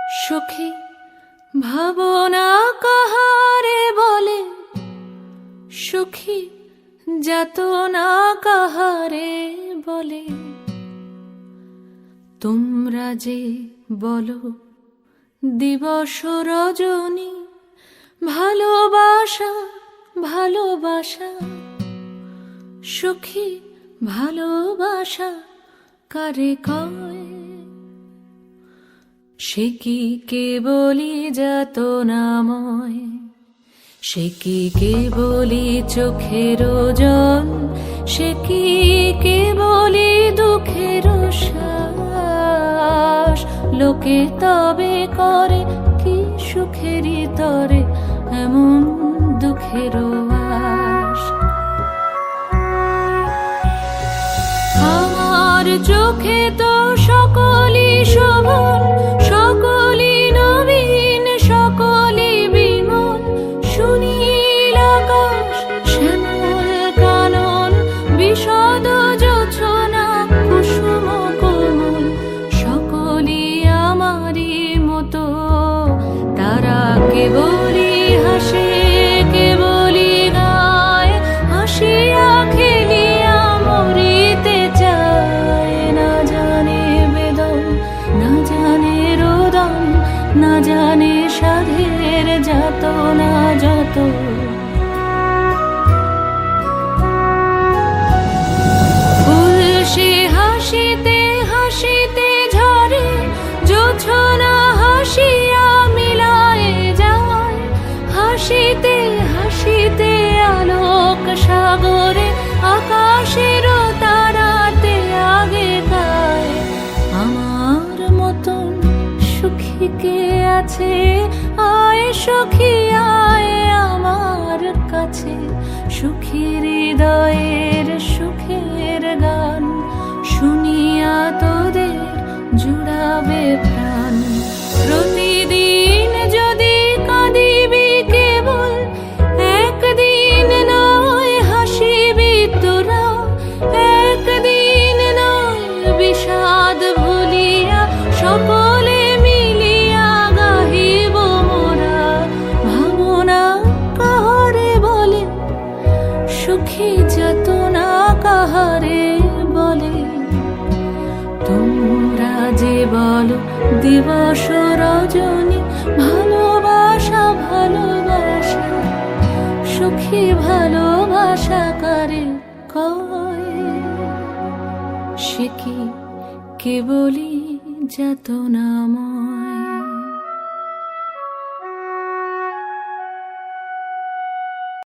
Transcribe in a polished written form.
সখী ভাবনা কাহারে বলে, সখী যাতনা কাহারে বলে। তোমরা যে বলো দিবস রজনী, ভালোবাসা ভালোবাসা, সখী ভালোবাসা কারে কয়? সে কি কেবলি যাতনাময়, সে কি কেবলি চোখের জল, সে কি কেবলি দুঃখের শ্বাস? লোকে তবে করে কি সুখেরই তরে এমন দুঃখের আশ? আমার চোখে তো সকলই শোভন, সকলই নবীন, সকলই বিমল। সুনীল আকাশ, শ্যামল কানন, বিশদ জোছনা, কুসুম কোমল, সকলই আমারই মতো। তারা কেবলই হাসে, কেবলই গায়, হাসিয়া খেলিয়া মরিতে চায়। না জানে বেদন, না জানে রোদন, না জানে সাধের যাতনা যত। ফুল সে হাসিতে হাসিতে ঝরে, জোছনা হাসিয়া মিলায়ে যায়। হাসিতে হাসিতে আলোক সাগরে, আকাশের তারাতে আগে গায়। আমার মতন সুখী কে আছে? আয় সখী আয় আমার কাছে, সুখী হৃদয়ের সুখের গান শুনিয়া তোদের জুড়াবে প্রাণ। প্রতিদিন যদি কাঁদিবি কেবল, একদিন নয় হাসিবি তোরা। একদিন নয় বিষাদ ভুলিয়া, সকলে মিলিয়া গাহিব মোরা। ভাবনা কাহারে বলে, সুখী যাতনা কাহারে বলে। তোমরা যে বলো দিবস রজনী, ভালোবাসা ভালোবাসা, সুখী ভালোবাসা কারে কয়? সে কি কেবলি যাতনাময়।